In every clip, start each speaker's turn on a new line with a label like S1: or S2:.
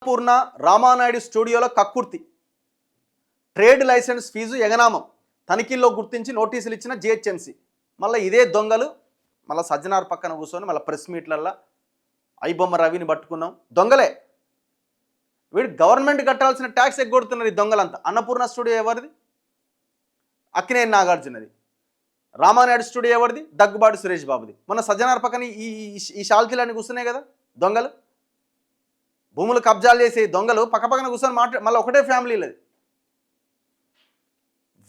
S1: పూర్ణ రామానాయుడు స్టూడియోలో కక్కుర్తి. Trade license fee ఎగనామం తనిఖీల్లో గుర్తించి నోటీసులు ఇచ్చిన జిహెచ్ఎంసీ. మళ్ళీ ఇదే దొంగలు మళ్ళీ సజ్జనార్ పక్కన కూర్చొని మళ్ళీ ప్రెస్ మీట్లల్లో ఐబొమ్మ రవిని పట్టుకున్నాం. దొంగలే వీడు. గవర్నమెంట్ కట్టాల్సిన ట్యాక్స్ ఎగ్గొడుతున్నారు ఈ దొంగలంతా. అన్నపూర్ణ స్టూడియో ఎవరిది? అక్కినేని నాగార్జునది. రామానాయుడు స్టూడియో ఎవరిది? దగ్గుబాటి సురేష్ బాబుది. మొన్న సజ్జనార్ పక్కన ఈ షాల్కీలన్నీ కూర్చున్నాయి కదా దొంగలు. భూములు కబ్జాలు చేసే దొంగలు పక్కపక్కన కూర్చొని మళ్ళీ ఒకటే ఫ్యామిలీలది.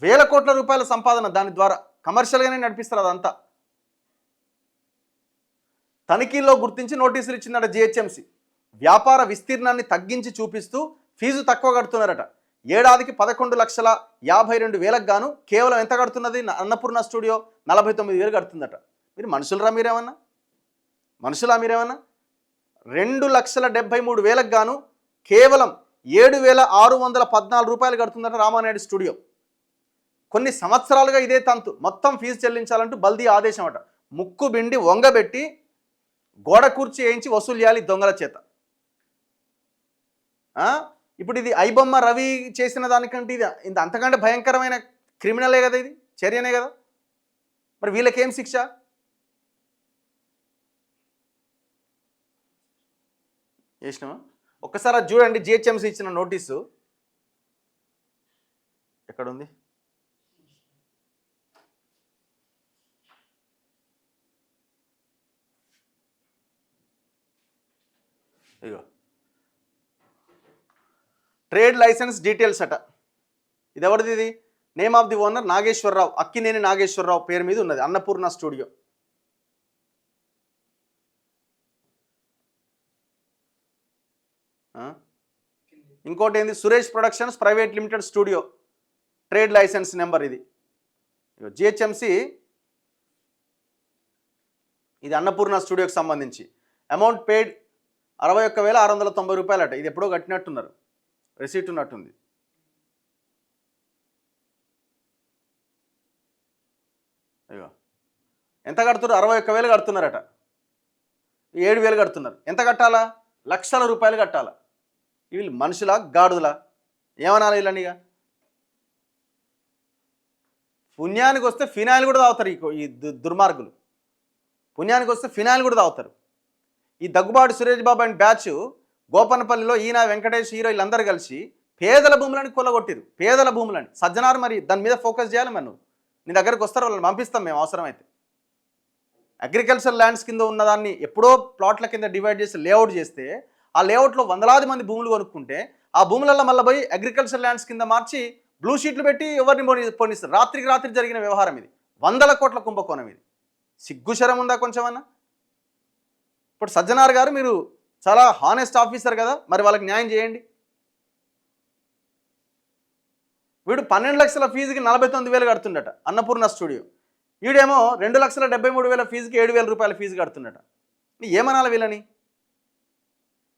S1: వేల కోట్ల రూపాయల సంపాదన దాని ద్వారా కమర్షియల్గానే నడిపిస్తారు అదంతా. తనిఖీల్లో గుర్తించి నోటీసులు ఇచ్చిందట జిహెచ్ఎంసీ. వ్యాపార విస్తీర్ణాన్ని తగ్గించి చూపిస్తూ ఫీజు తక్కువ కడుతున్నారట. ఏడాదికి 11,52,000 గాను కేవలం ఎంత కడుతున్నది? అన్నపూర్ణ స్టూడియో 49,000 కడుతుందట. మీరు మనుషులరా మీరేమన్నా? మనుషులా మీరేమన్నా? 2,73,000 గాను కేవలం 7,614 రూపాయలు కడుతుందట రామానాయుడు స్టూడియో. కొన్ని సంవత్సరాలుగా ఇదే తంతు. మొత్తం ఫీజు చెల్లించాలంటూ బల్దీ ఆదేశం అట. ముక్కు బిండి వంగబెట్టి గోడ కూర్చి వేయించి వసూలు చేయాలి దొంగల చేత. ఇప్పుడు ఇది ఐబొమ్మ రవి చేసిన దానికంటే ఇది అంతకంటే భయంకరమైన క్రిమినలే కదా, ఇది చర్యనే కదా. మరి వీళ్ళకేం శిక్ష? చేసినామా? ఒక్కసారి అది చూడండి. జిహెచ్ఎంసీ ఇచ్చిన నోటీసు ఎక్కడుంది? ఇగో ట్రేడ్ లైసెన్స్ డీటెయిల్స్ అట. ఇది ఎవరిది? ఇది name of the owner Nageswara Rao, Akkineni Nageswara Rao పేరు మీద ఉన్నది అన్నపూర్ణ స్టూడియో. ఇంకోటి ఏంది? Suresh productions private limited studio trade licence number ఇది. జిహెచ్ఎంసీ ఇది అన్నపూర్ణ స్టూడియోకి సంబంధించి. అమౌంట్ పేడ్ 61,690 రూపాయలు అట. ఇది ఎప్పుడో కట్టినట్టున్నారు, రిసీట్ ఉన్నట్టుంది. అయ్యో ఎంత కడుతున్నారు? 61,000 కడుతున్నారట. 7,000 కడుతున్నారు. ఎంత కట్టాలా? లక్షల రూపాయలు కట్టాలా? వీళ్ళు మనుషులా గాడులా? ఏమనాలి వీళ్ళనిగా? పుణ్యానికి వస్తే ఫినాయిల్ కూడా తాగుతారు ఈ దుర్మార్గులు. పుణ్యానికి వస్తే ఫినాయిల్ కూడా తాగుతారు. ఈ దగ్గుబాటి సురేష్ బాబు అండ్ బ్యాచ్ గోపనపల్లిలో ఈయన వెంకటేష్ హీరో వీళ్ళందరూ కలిసి పేదల భూములని కొల్లగొట్టిరు. పేదల భూములని. సజ్జనారు మరి దాని మీద ఫోకస్ చేయాలి. మరి నువ్వు నీ దగ్గరికి వస్తారు, వాళ్ళని పంపిస్తాం మేము అవసరమైతే. అగ్రికల్చర్ ల్యాండ్స్ కింద ఉన్నదాన్ని ఎప్పుడో ప్లాట్ల కింద డివైడ్ చేసి లేఅవుట్ చేస్తే ఆ లేఅవుట్లో వందలాది మంది భూములు కొనుక్కుంటే ఆ భూములలో మళ్ళీ పోయి అగ్రికల్చర్ ల్యాండ్స్ కింద మార్చి బ్లూ షీట్లు పెట్టి ఎవరిని పోనిస్తారు. రాత్రికి రాత్రి జరిగిన వ్యవహారం ఇది. 100 కోట్ల కుంభకోణం ఇది. సిగ్గుశరం ఉందా కొంచెమన్నా? ఇప్పుడు సజ్జనార్ గారు మీరు చాలా హానెస్ట్ ఆఫీసర్ కదా, మరి వాళ్ళకి న్యాయం చేయండి. వీడు 12 లక్షల ఫీజుకి 49,000 కడుతుండట అన్నపూర్ణ స్టూడియో. వీడేమో 2,73,000 ఫీజుకి 7,000 రూపాయల ఫీజు కడుతుండట. ఏమనాలి వీళ్ళని?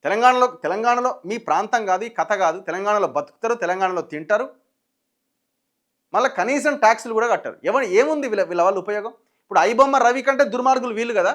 S1: తెలంగాణలో మీ ప్రాంతం కాదు, ఈ కథ కాదు. తెలంగాణలో బతుకుతారు, తెలంగాణలో తింటారు, మళ్ళీ కనీసం ట్యాక్సులు కూడా కట్టారు. ఏముంది వీళ్ళ వాళ్ళ ఉపయోగం? ఇప్పుడు ఐబొమ్మ రవి కంటే దుర్మార్గులు వీళ్ళు కదా.